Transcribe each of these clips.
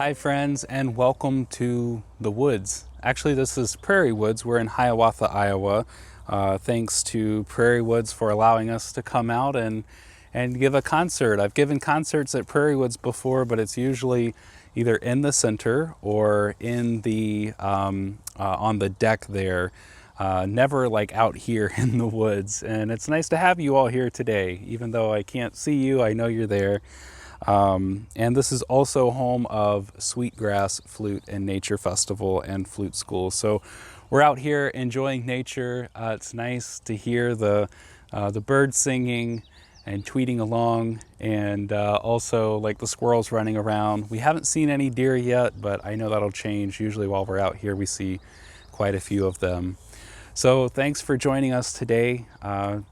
Hi friends, and welcome to the woods. Actually, this is Prairie Woods. We're in Hiawatha, Iowa. Thanks to Prairie Woods for allowing us to come out and give a concert. I've given concerts at Prairie Woods before, but it's usually either in the center or in the on the deck there. Never like out here in the woods. And it's nice to have you all here today. Even though I can't see you, I know you're there. And this is also home of Sweetgrass Flute and Nature Festival and Flute School. So we're out here enjoying nature. It's nice to hear the birds singing and tweeting along, and also like the squirrels running around. We haven't seen any deer yet, but I know that'll change. Usually while we're out here, we see quite a few of them. So thanks for joining us today,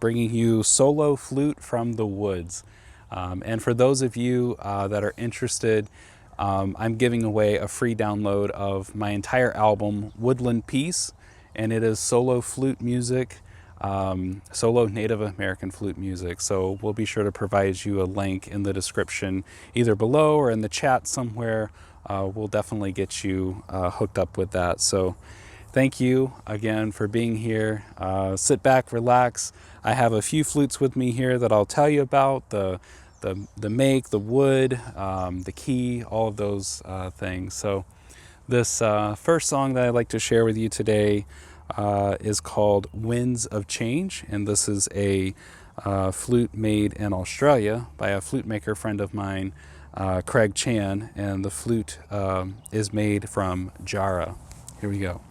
bringing you solo flute from the woods. And for those of you that are interested, I'm giving away a free download of my entire album, Woodland Peace, and it is solo flute music, solo Native American flute music. So we'll be sure to provide you a link in the description, either below or in the chat somewhere. We'll definitely get you hooked up with that. So thank you again for being here. Sit back, relax. I have a few flutes with me here that I'll tell you about, the make, the wood, the key, all of those things. So this first song that I'd like to share with you today is called Winds of Change, and this is a flute made in Australia by a flute maker friend of mine, Craig Chan, and the flute is made from Jarrah. Here we go.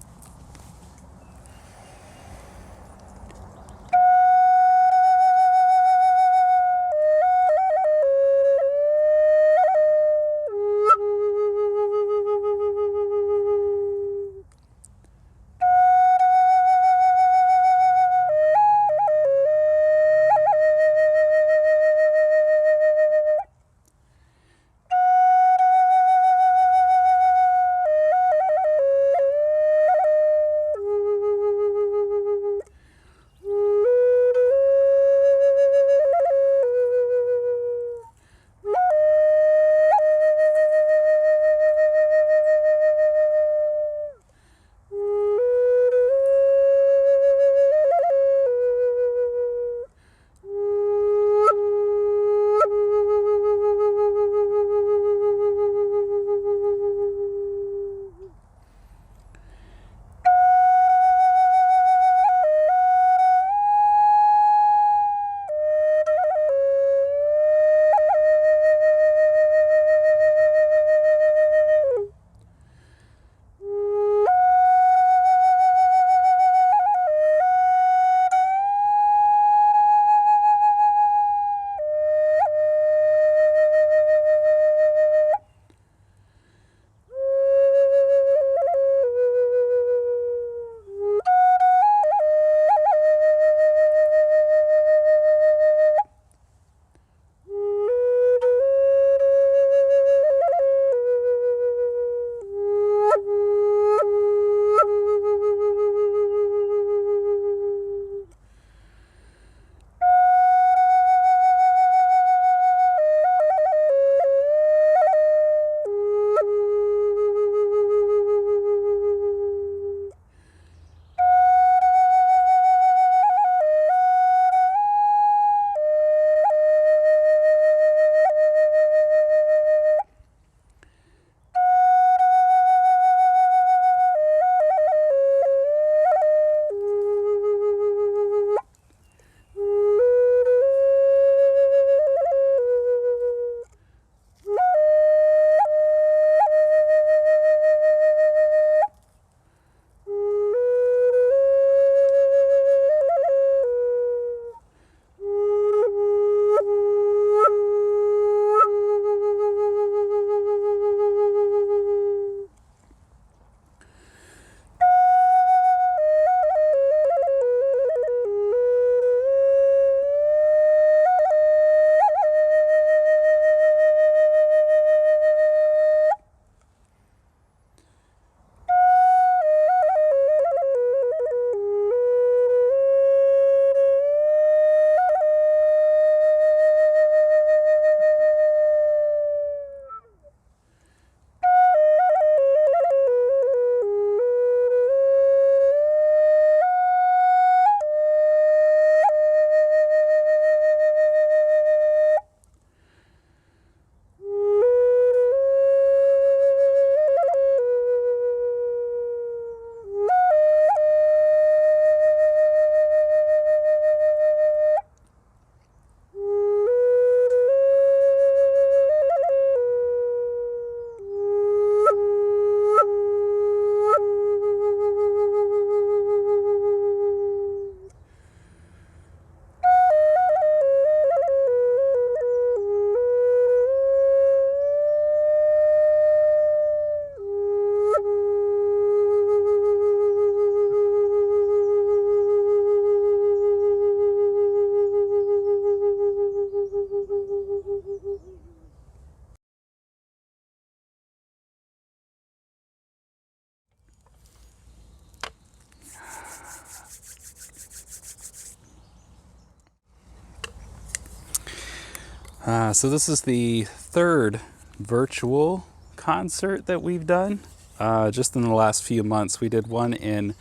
So this is the third virtual concert that we've done just in the last few months. We did one in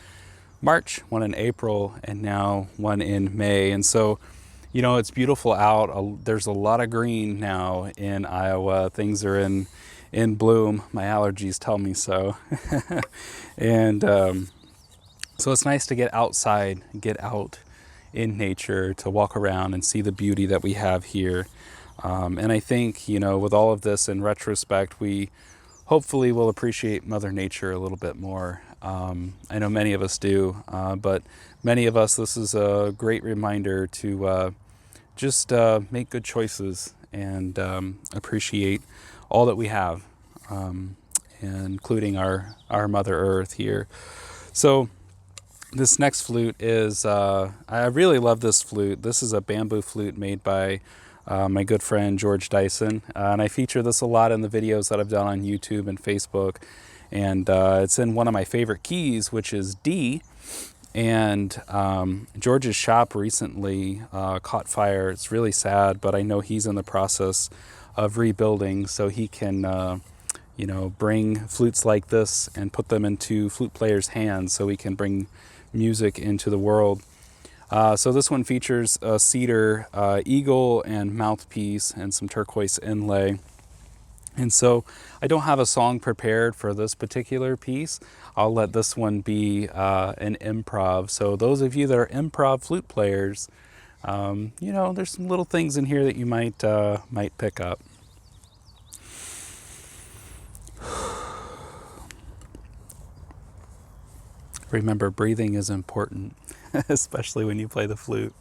March, one in April, and now one in May. And so, you know, it's beautiful out. There's a lot of green now in Iowa. Things are in bloom. My allergies tell me so. And so it's nice to get outside, get out in nature, to walk around and see the beauty that we have here. And I think, you know, with all of this in retrospect, we hopefully will appreciate Mother Nature a little bit more. I know many of us do, but many of us, this is a great reminder to just make good choices and appreciate all that we have, including our Mother Earth here. So this next flute is, I really love this flute. This is a bamboo flute made by my good friend George Dyson, and I feature this a lot in the videos that I've done on YouTube and Facebook, and it's in one of my favorite keys, which is D. And George's shop recently caught fire. It's really sad, but I know he's in the process of rebuilding, so he can you know, bring flutes like this and put them into flute players' hands so we can bring music into the world. So this one features a cedar eagle and mouthpiece and some turquoise inlay. And so I don't have a song prepared for this particular piece. I'll let this one be an improv. So those of you that are improv flute players, you know, there's some little things in here that you might pick up. Remember, breathing is important, especially when you play the flute.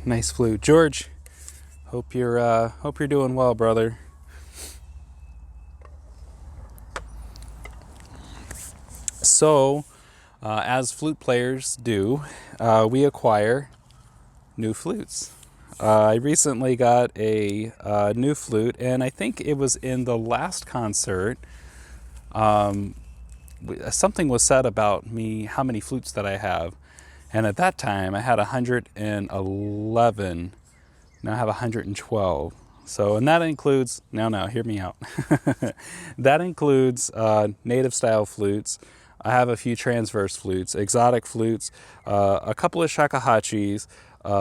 Nice flute. George, hope you're doing well, brother. So, as flute players do, we acquire new flutes. I recently got a new flute, and I think it was in the last concert. Something was said about me, how many flutes that I have. And at that time, I had 111. Now I have 112. So, and that includes, now, hear me out. That includes native style flutes. I have a few transverse flutes, exotic flutes, a couple of shakuhachis,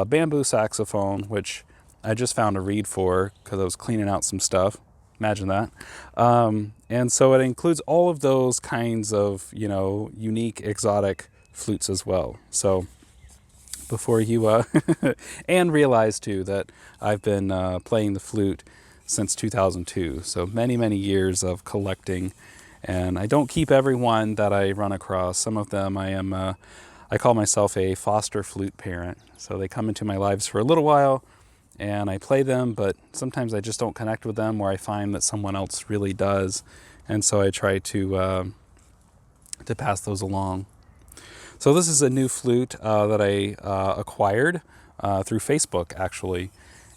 bamboo saxophone, which I just found a reed for because I was cleaning out some stuff. Imagine that. And so it includes all of those kinds of, unique, exotic flutes as well. So before you, and realize too that I've been playing the flute since 2002. So many, many years of collecting. And I don't keep every one that I run across. Some of them I call myself a foster flute parent. So they come into my lives for a little while and I play them, but sometimes I just don't connect with them, or I find that someone else really does. And so I try to pass those along. So this is a new flute that I acquired through Facebook, actually.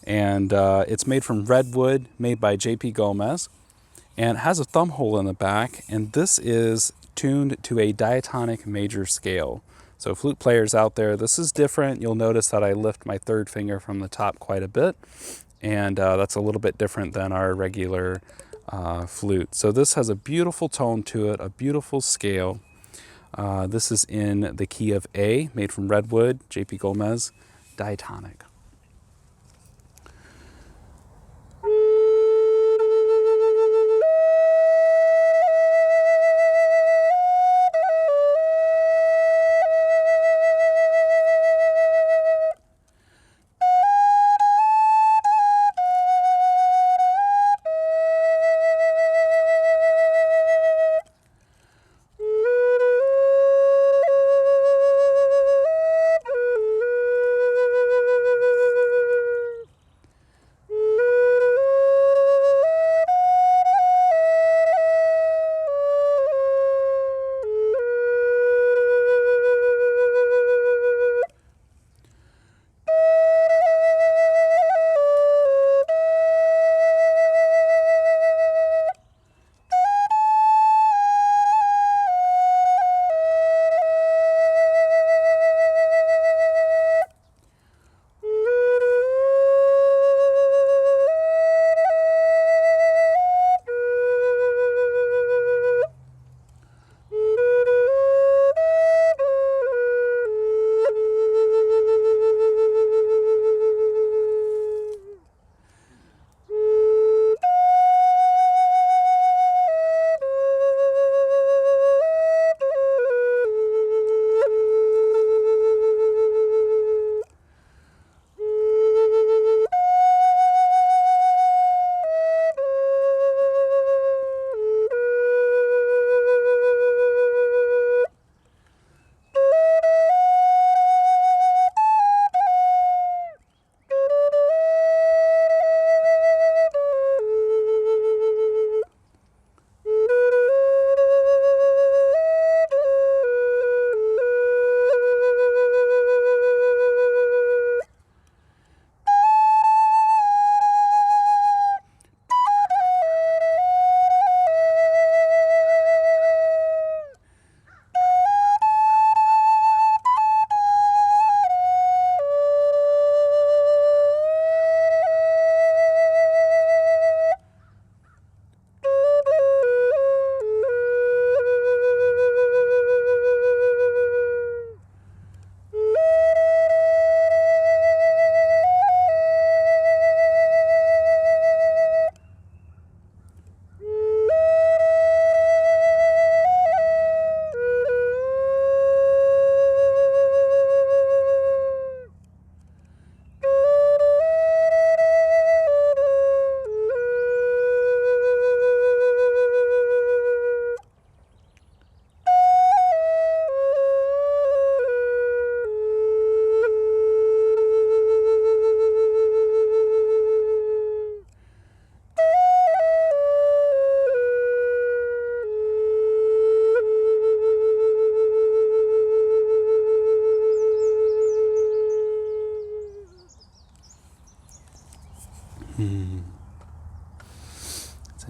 And it's made from Redwood, made by J.P. Gomez. And it has a thumb hole in the back. And this is tuned to a diatonic major scale. So flute players out there, this is different. You'll notice that I lift my third finger from the top quite a bit. And that's a little bit different than our regular flute. So this has a beautiful tone to it, a beautiful scale. This is in the key of A, made from Redwood, J.P. Gomez, diatonic.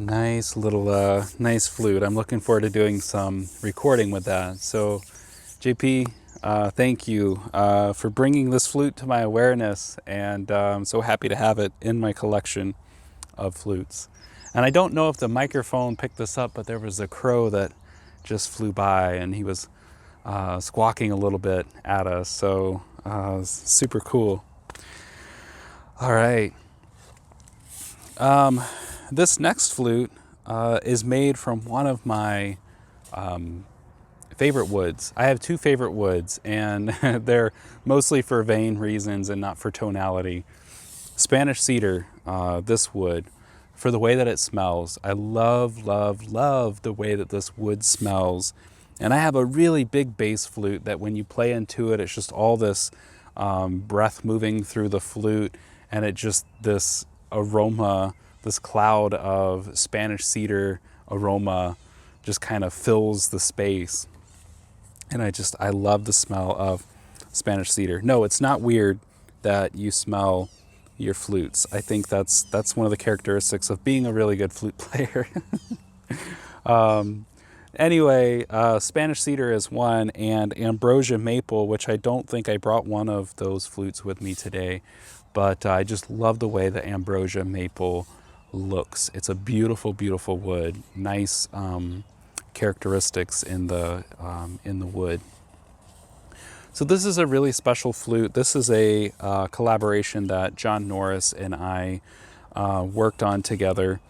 Nice little, nice flute. I'm looking forward to doing some recording with that. So, JP, thank you for bringing this flute to my awareness, and I'm so happy to have it in my collection of flutes. And I don't know if the microphone picked this up, but there was a crow that just flew by, and he was squawking a little bit at us. So, super cool. All right. This next flute is made from one of my favorite woods. I have two favorite woods, and they're mostly for vein reasons and not for tonality. Spanish cedar, this wood, for the way that it smells. I love, love, love the way that this wood smells. And I have a really big bass flute that when you play into it, it's just all this breath moving through the flute, and it just, this aroma, this cloud of Spanish cedar aroma just kind of fills the space. And I love the smell of Spanish cedar. No, it's not weird that you smell your flutes. I think that's one of the characteristics of being a really good flute player. Anyway, Spanish cedar is one, and ambrosia maple, which I don't think I brought one of those flutes with me today, but I just love the way the ambrosia maple looks. It's a beautiful, beautiful wood. Nice characteristics in the wood. So this is a really special flute. This is a collaboration that John Norris and I worked on together.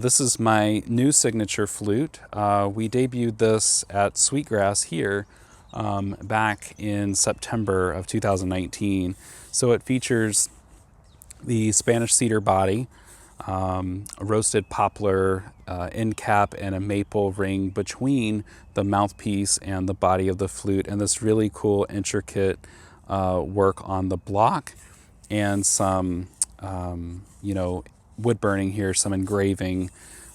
This is my new signature flute. We debuted this at Sweetgrass here back in September of 2019. So it features the Spanish cedar body, a roasted poplar end cap, and a maple ring between the mouthpiece and the body of the flute, and this really cool intricate work on the block, and some wood burning here, some engraving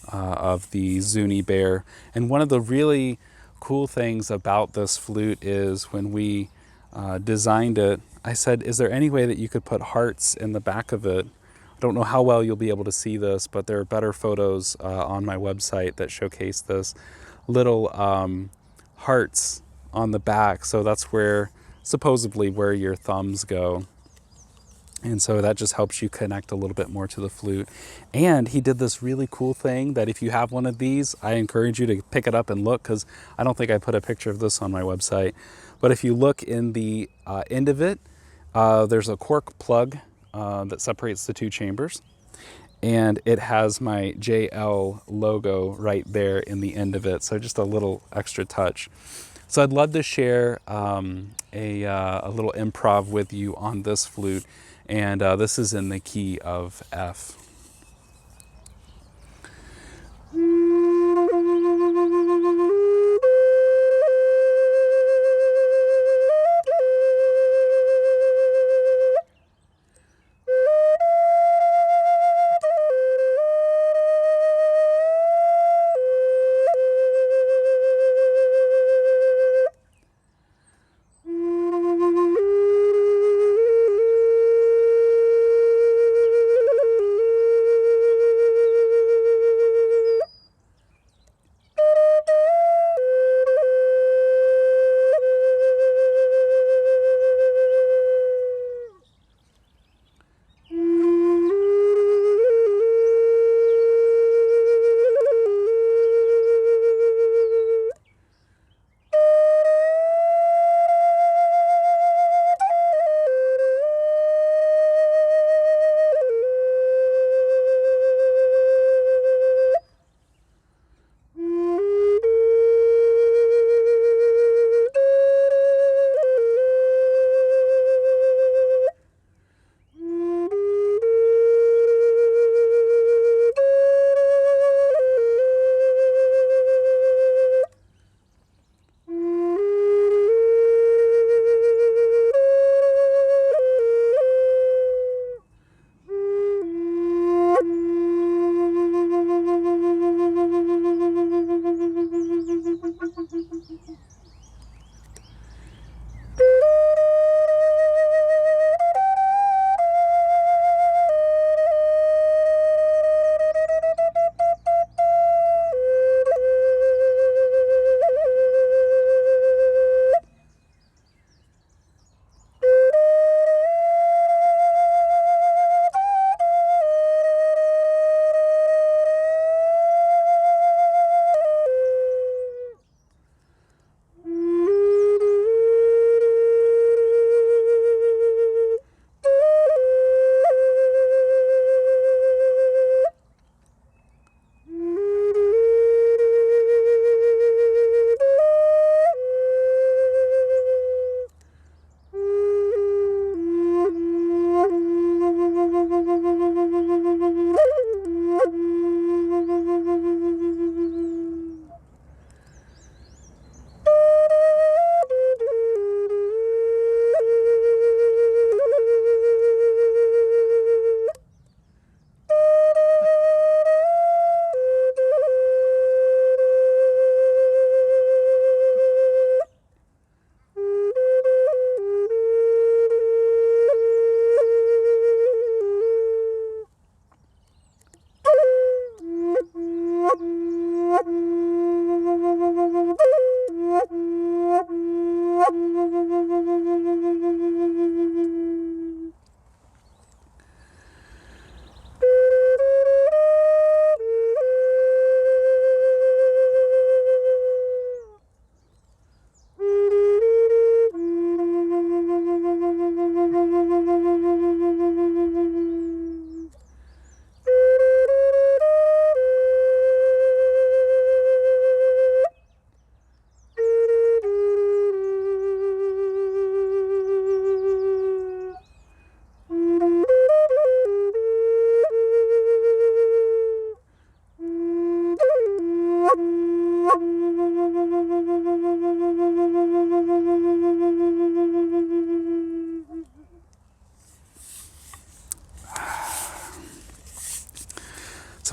of the Zuni bear. And one of the really cool things about this flute is when we designed it, I said, is there any way that you could put hearts in the back of it? I don't know how well you'll be able to see this, but there are better photos on my website that showcase this. Little hearts on the back, so that's where, supposedly, where your thumbs go. And so that just helps you connect a little bit more to the flute. And he did this really cool thing that if you have one of these, I encourage you to pick it up and look, because I don't think I put a picture of this on my website. But if you look in the end of it, there's a cork plug that separates the two chambers. And it has my JL logo right there in the end of it. So just a little extra touch. So I'd love to share a little improv with you on this flute. And this is in the key of F.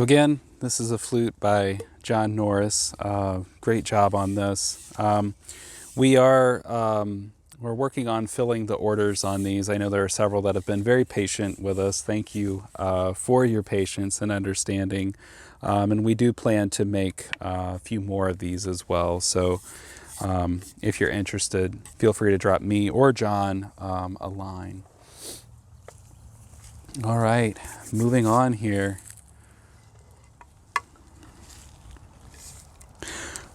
again, this is a flute by John Norris. Great job on this. We're working on filling the orders on these. I know there are several that have been very patient with us. Thank you for your patience and understanding. And we do plan to make a few more of these as well. So if you're interested, feel free to drop me or John a line. All right, moving on here.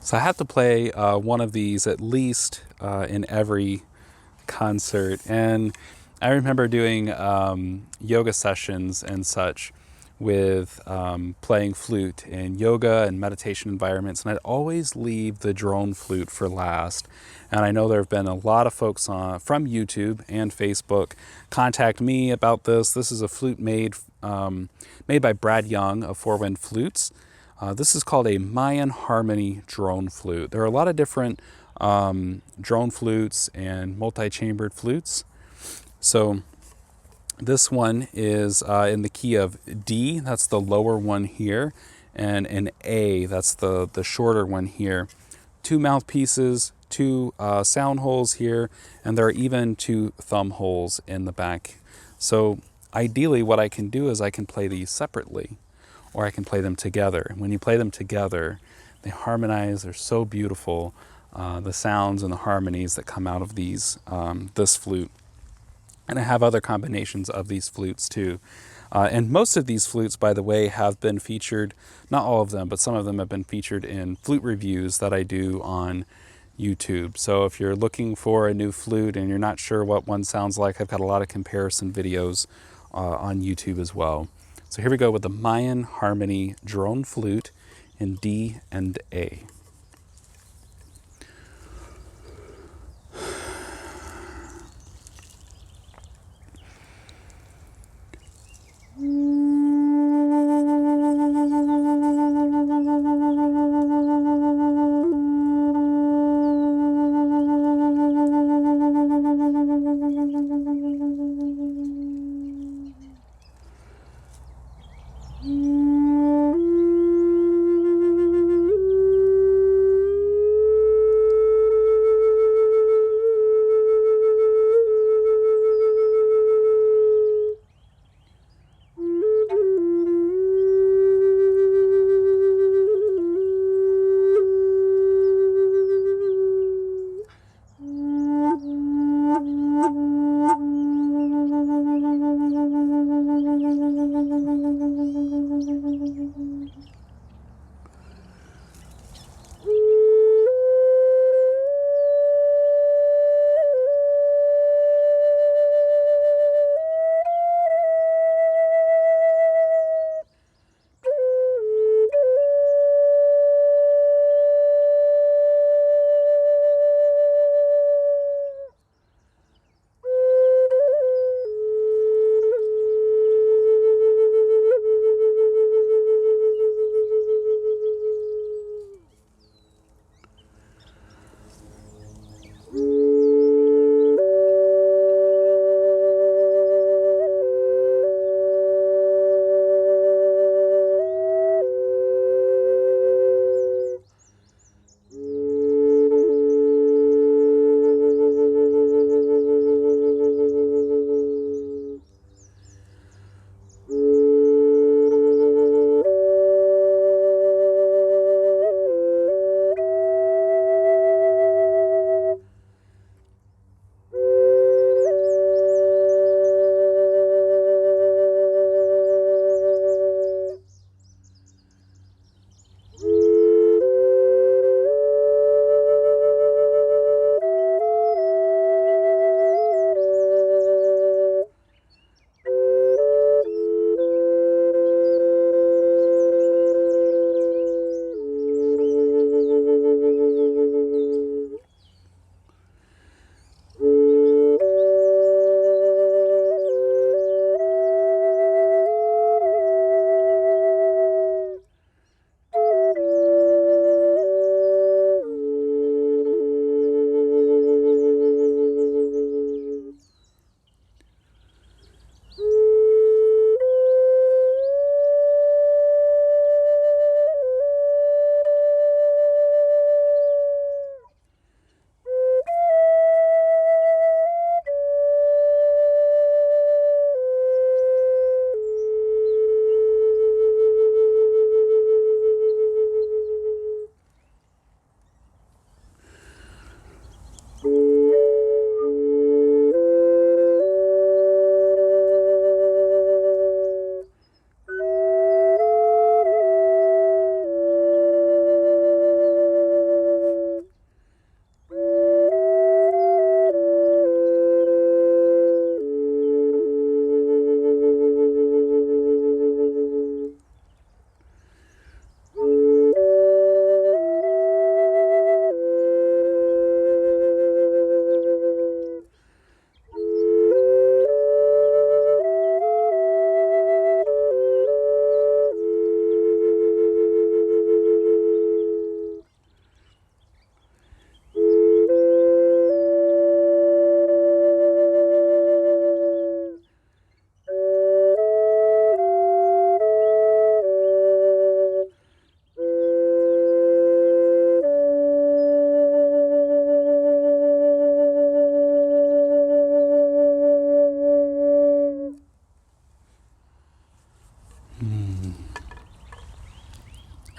So I have to play one of these at least in every concert. And I remember doing yoga sessions and such with playing flute in yoga and meditation environments. And I'd always leave the drone flute for last. And I know there have been a lot of folks from YouTube and Facebook contact me about this. This is a flute made by Brad Young of Four Wind Flutes. This is called a Mayan harmony drone flute. There are a lot of different drone flutes and multi-chambered flutes. So this one is in the key of D, that's the lower one here, and an A, that's the shorter one here. 2 mouthpieces, 2 sound holes here, and there are even 2 thumb holes in the back. So ideally what I can do is I can play these separately, or I can play them together. When you play them together, they harmonize, they're so beautiful. The sounds and the harmonies that come out of these, this flute. And I have other combinations of these flutes too. And most of these flutes, by the way, have been featured, not all of them, but some of them have been featured in flute reviews that I do on YouTube. So if you're looking for a new flute and you're not sure what one sounds like, I've got a lot of comparison videos on YouTube as well. So here we go with the Mayan harmony drone flute in D and A.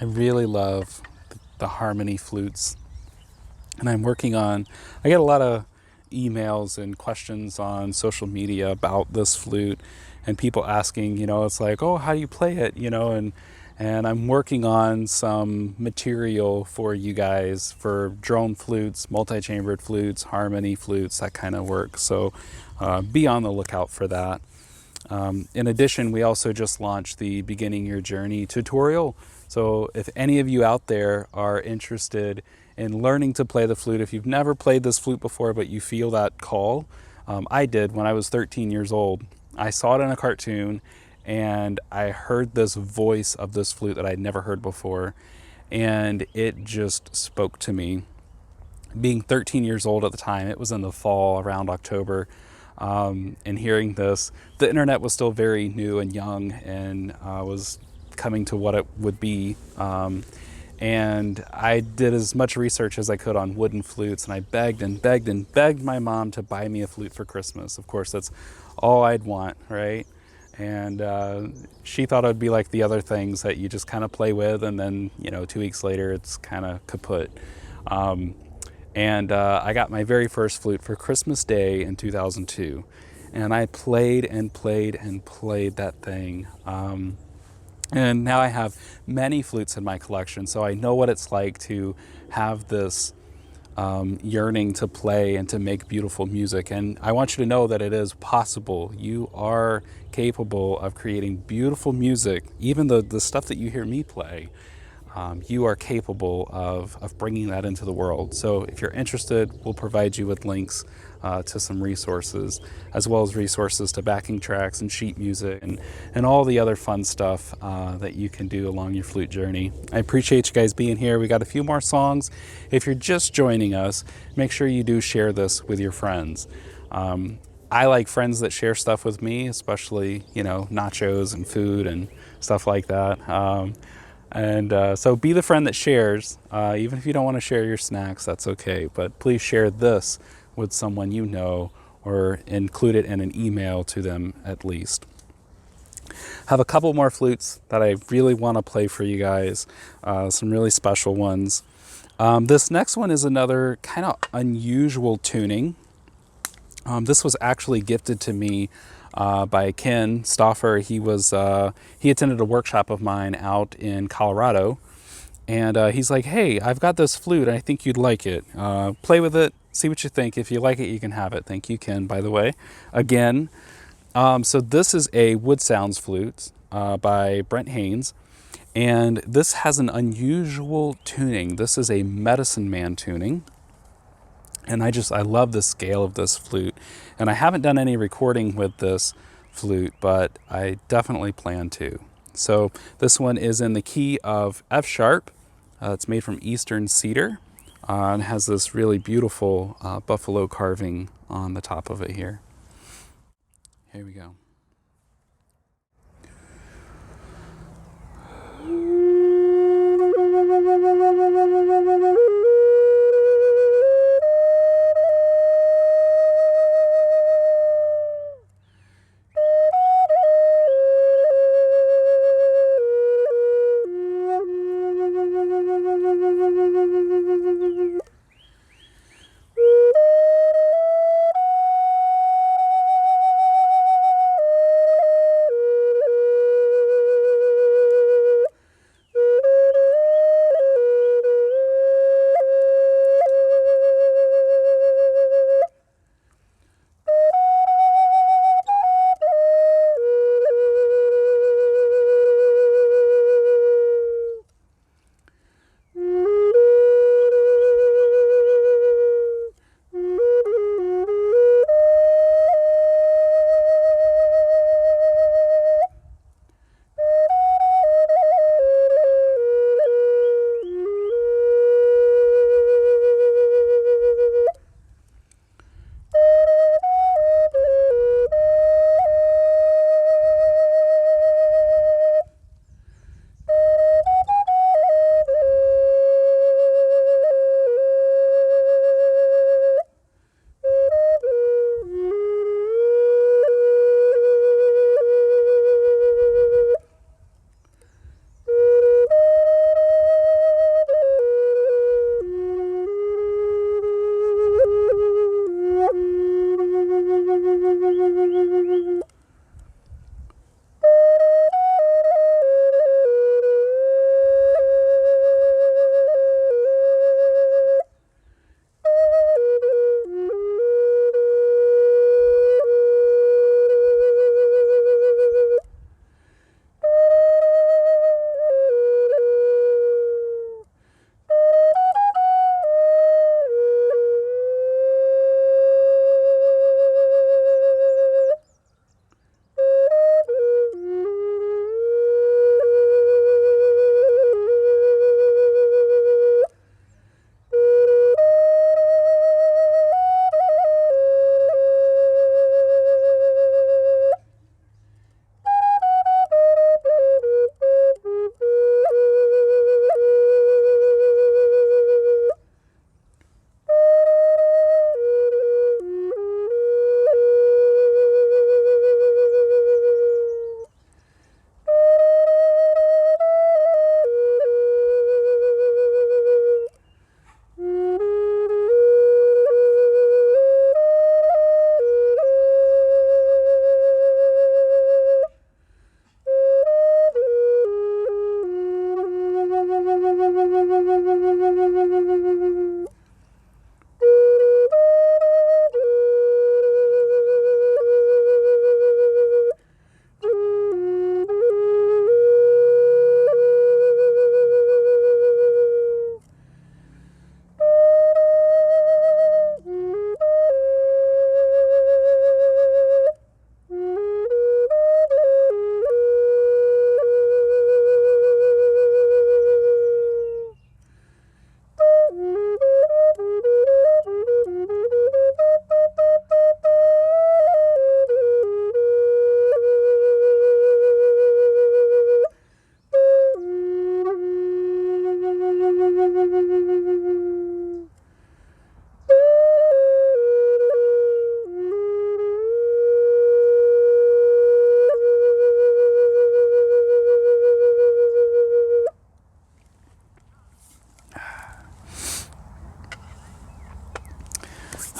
I really love the harmony flutes. And I'm working on, I get a lot of emails and questions on social media about this flute, and people asking, it's like, oh, how do you play it? And I'm working on some material for you guys for drone flutes, multi-chambered flutes, harmony flutes, that kind of work. So be on the lookout for that. In addition, we also just launched the Beginning Your Journey tutorial. So if any of you out there are interested in learning to play the flute, if you've never played this flute before but you feel that call, I did when I was 13 years old. I saw it in a cartoon and I heard this voice of this flute that I'd never heard before, and it just spoke to me. Being 13 years old at the time, it was in the fall around October, and hearing this, the internet was still very new and young and was coming to what it would be. And I did as much research as I could on wooden flutes, and I begged and begged and begged my mom to buy me a flute for Christmas. Of course, that's all I'd want, right? And she thought it would be like the other things that you just kind of play with, and then 2 weeks later it's kind of kaput. And I got my very first flute for Christmas Day in 2002, and I played and played and played that thing. And now I have many flutes in my collection, so I know what it's like to have this yearning to play and to make beautiful music. And I want you to know that it is possible. You are capable of creating beautiful music. Even the stuff that you hear me play, you are capable of bringing that into the world. So if you're interested, we'll provide you with links to some resources, as well as resources to backing tracks and sheet music and all the other fun stuff that you can do along your flute journey. I appreciate you guys being here. We got a few more songs. If you're just joining us, make sure you do share this with your friends. I like friends that share stuff with me, especially, nachos and food and stuff like that. So be the friend that shares. Even if you don't want to share your snacks, that's okay. But please share this with someone you know, or include it in an email to them at least. Have a couple more flutes that I really want to play for you guys, some really special ones. This next one is another kind of unusual tuning. This was actually gifted to me by Ken Stauffer. He attended a workshop of mine out in Colorado, and he's like, hey, I've got this flute, and I think you'd like it. Play with it, see what you think. If you like it, you can have it. Thank you, Ken, by the way. Again, so this is a Wood Sounds flute by Brent Haynes, and this has an unusual tuning. This is a Medicine Man tuning. And I love the scale of this flute. And I haven't done any recording with this flute, but I definitely plan to. So this one is in the key of F sharp. It's made from Eastern cedar, and has this really beautiful buffalo carving on the top of it here. Here we go.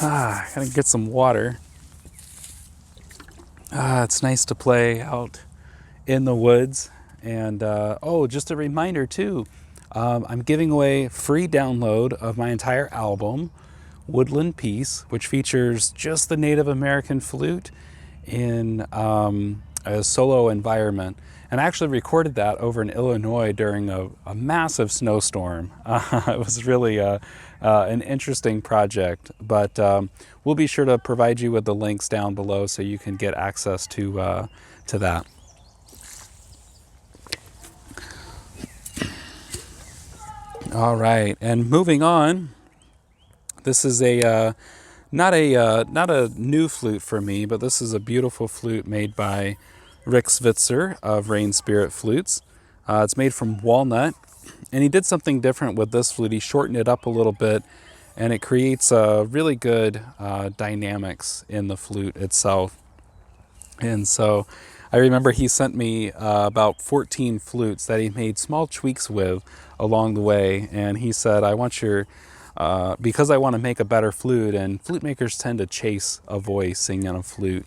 Gotta get some water. It's nice to play out in the woods. And oh, just a reminder too, I'm giving away free download of my entire album, Woodland Peace, which features just the Native American flute in a solo environment. And I actually recorded that over in Illinois during a massive snowstorm. It was really an interesting project, but we'll be sure to provide you with the links down below so you can get access to that. All right, and moving on, this is a not a new flute for me, but this is a beautiful flute made by Rick Switzer of Rain Spirit Flutes. It's made from walnut, and he did something different with this flute. He shortened it up a little bit, and it creates really good dynamics in the flute itself. And so I remember he sent me about 14 flutes that he made small tweaks with along the way. And he said, I want your, because I want to make a better flute, and flute makers tend to chase a voice singing on a flute.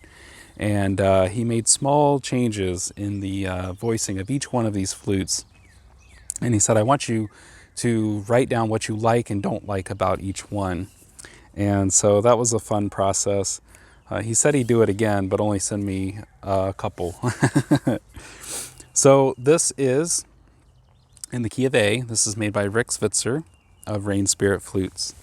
And he made small changes in the voicing of each one of these flutes. And he said, I want you to write down what you like and don't like about each one. And so that was a fun process. He said he'd do it again, but only send me a couple. So this is in the key of A. This is made by Rick Switzer of Rain Spirit Flutes.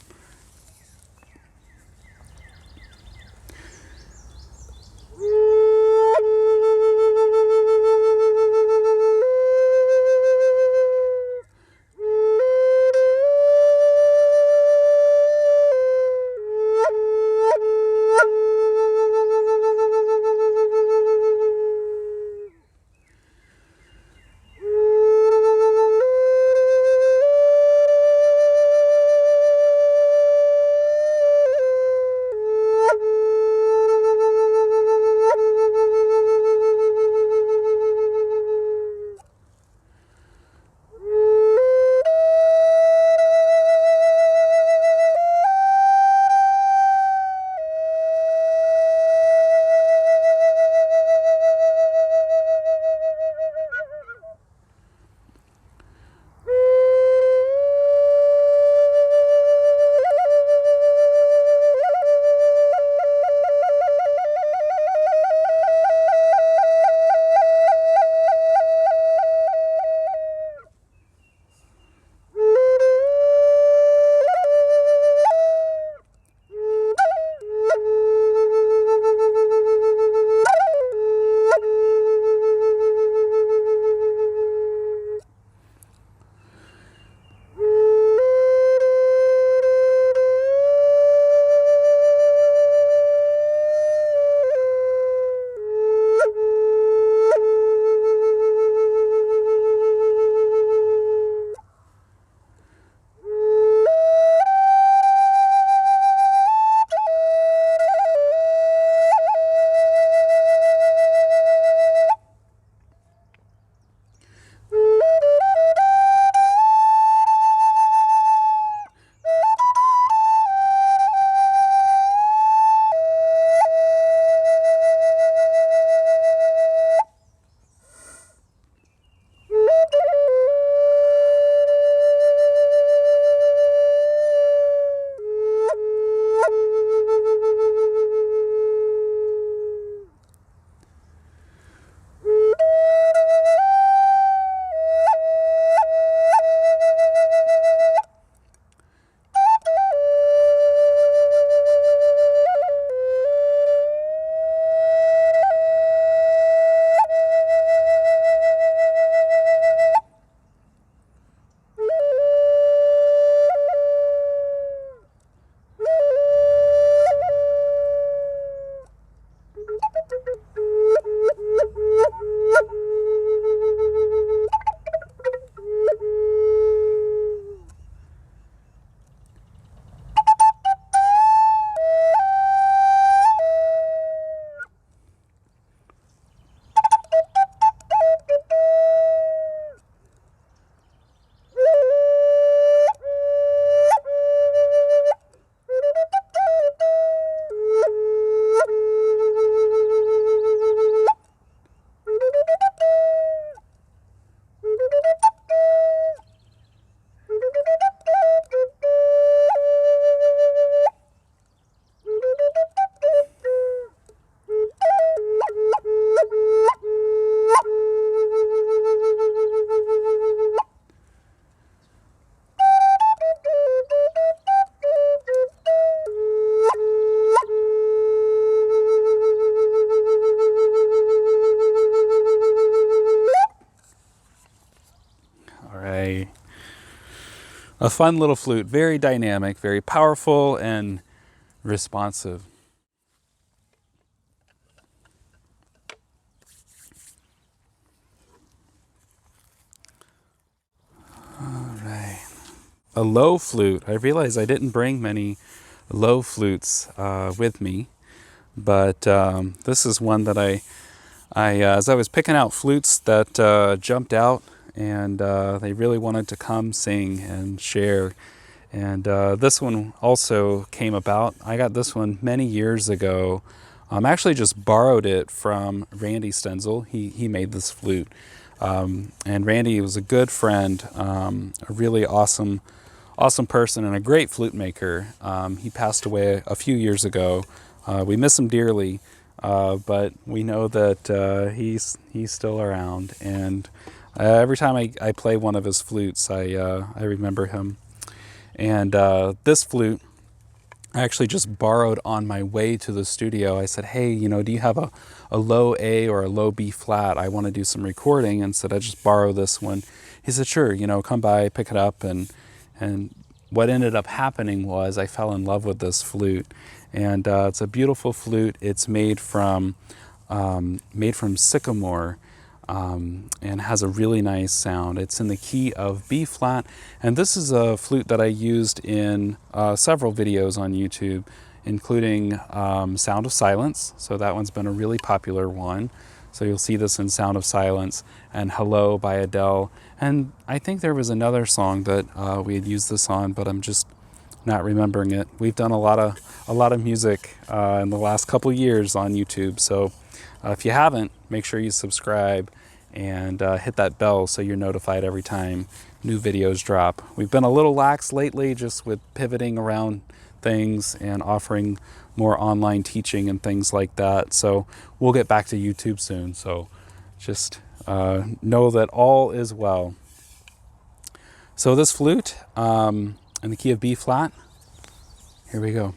A fun little flute, very dynamic, very powerful and responsive. All right. A low flute. I realized I didn't bring many low flutes with me, but this is one that as I was picking out flutes that jumped out and they really wanted to come sing and share. And this one also came about. I got this one many years ago. I actually just borrowed it from Randy Stenzel. He made this flute. And Randy was a good friend, a really awesome person and a great flute maker. He passed away a few years ago. We miss him dearly, but we know that he's still around. And every time I play one of his flutes, I remember him. And this flute, I actually just borrowed on my way to the studio. I said, hey, do you have a low A or a low B flat? I want to do some recording. And said, I just borrow this one. He said, sure, come by, pick it up. And what ended up happening was I fell in love with this flute. And it's a beautiful flute. It's made from Sycamore. And has a really nice sound. It's in the key of B flat, and this is a flute that I used in several videos on YouTube, including Sound of Silence. So that one's been a really popular one. So you'll see this in Sound of Silence and Hello by Adele. And I think there was another song that we had used this on, but I'm just not remembering it. We've done a lot of music in the last couple years on YouTube. So if you haven't, make sure you subscribe and hit that bell so you're notified every time new videos drop. We've been a little lax lately just with pivoting around things and offering more online teaching and things like that. So we'll get back to YouTube soon. So just know that all is well. So this flute in the key of B flat, here we go.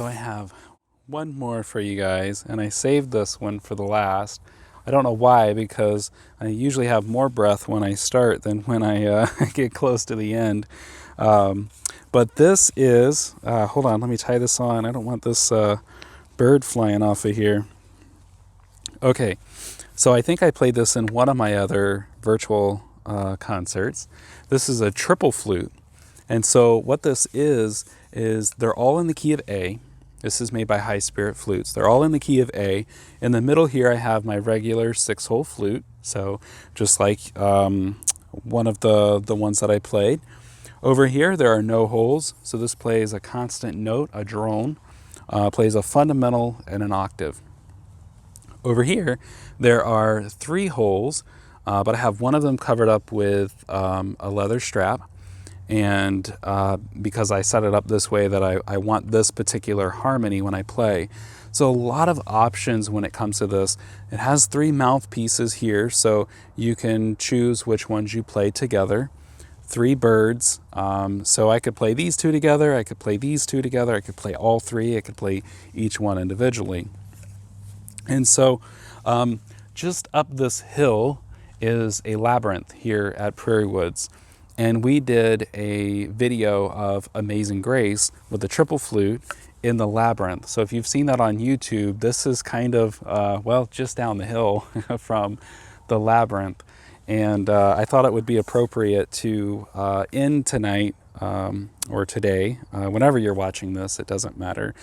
So I have one more for you guys, and I saved this one for the last. I don't know why, because I usually have more breath when I start than when I get close to the end. But this is, hold on, let me tie this on. I don't want this bird flying off of here. Okay, so I think I played this in one of my other virtual concerts. This is a triple flute. And so what this is they're all in the key of A. This is made by High Spirit Flutes. They're all in the key of A. In the middle here, I have my regular 6-hole flute. So just like one of the ones that I played. Over here, there are no holes. So this plays a constant note, a drone, plays a fundamental and an octave. Over here, there are 3 holes, but I have one of them covered up with a leather strap. And because I set it up this way that I want this particular harmony when I play. So a lot of options when it comes to this. It has 3 mouthpieces here, so you can choose which ones you play together. 3 birds, so I could play these 2 together, I could play these 2 together, I could play all 3, I could play each one individually. And so just up this hill is a labyrinth here at Prairie Woods. And we did a video of Amazing Grace with the triple flute in the labyrinth. So if you've seen that on YouTube, this is kind of, well, just down the hill from the labyrinth. And I thought it would be appropriate to end tonight or today, whenever you're watching this, it doesn't matter,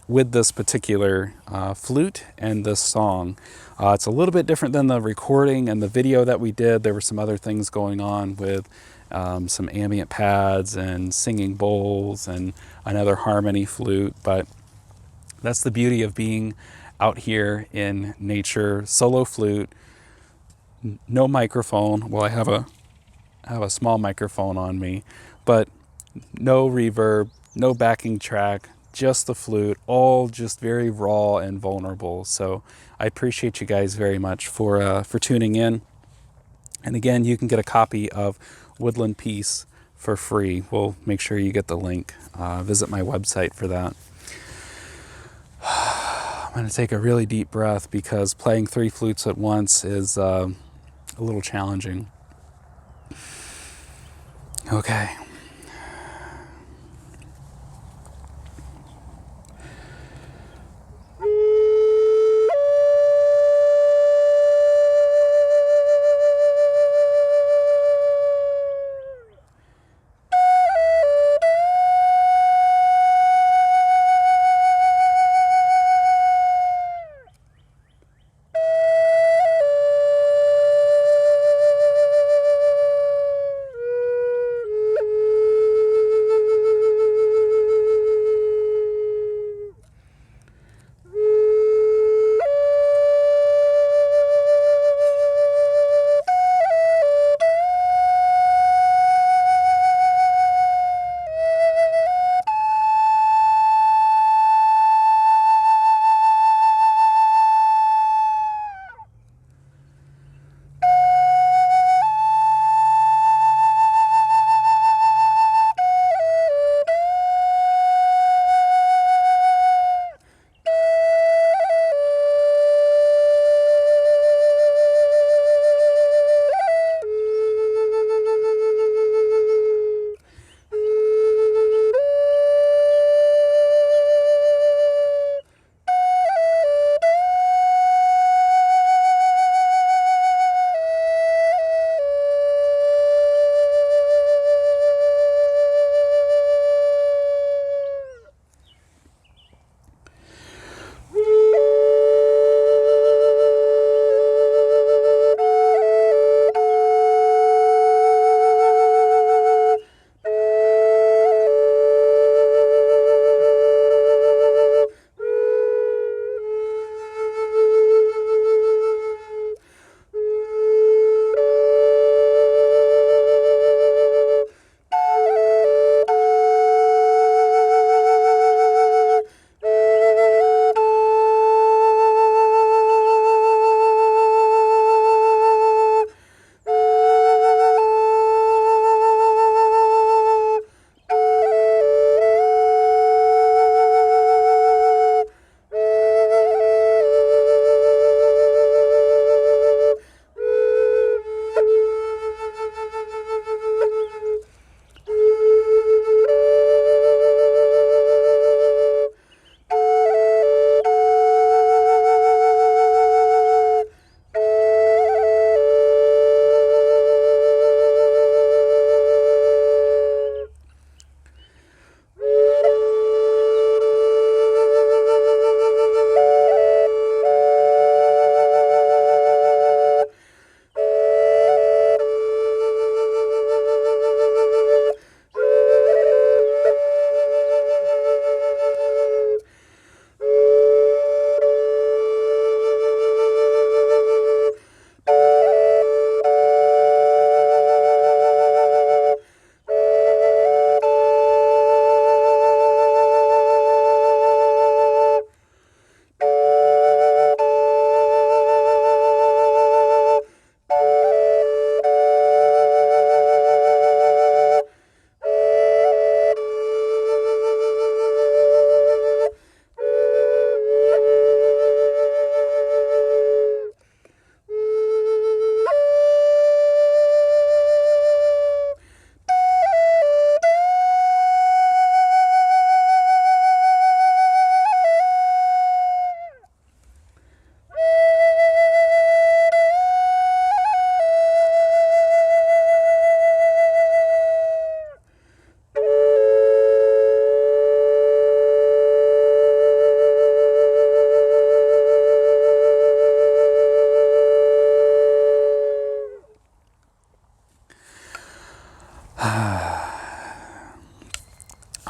with this particular flute and this song. It's a little bit different than the recording and the video that we did. There were some other things going on with some ambient pads and singing bowls and another harmony flute. But that's the beauty of being out here in nature. Solo flute, no microphone. Well, I have a small microphone on me, but no reverb, no backing track, just the flute, all just very raw and vulnerable. So I appreciate you guys very much for tuning in. And again, you can get a copy of Woodland Peace for free. We'll make sure you get the link. Visit my website for that. I'm going to take a really deep breath because playing 3 flutes at once is a little challenging. Okay.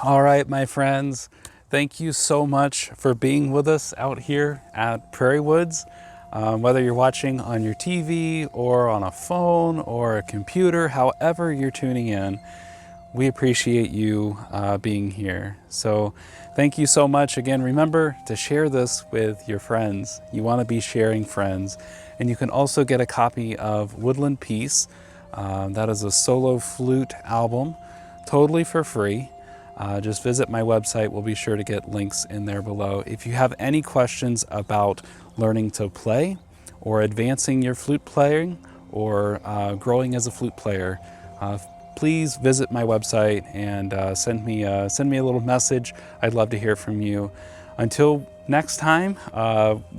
All right, my friends, thank you so much for being with us out here at Prairie Woods. Whether you're watching on your TV or on a phone or a computer, however you're tuning in, we appreciate you being here. So thank you so much. Again, remember to share this with your friends. You want to be sharing friends. And you can also get a copy of Woodland Peace. That is a solo flute album, totally for free. Just visit my website. We'll be sure to get links in there below. If you have any questions about learning to play or advancing your flute playing or growing as a flute player, please visit my website and send me a little message. I'd love to hear from you. Until next time,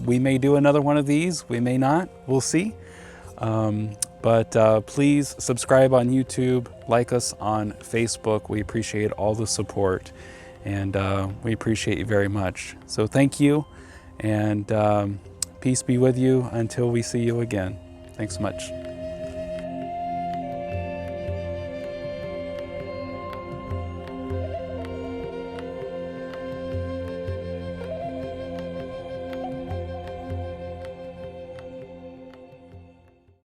we may do another one of these. We may not. We'll see. But please subscribe on YouTube, like us on Facebook. We appreciate all the support, and we appreciate you very much. So thank you, and peace be with you until we see you again. Thanks so much.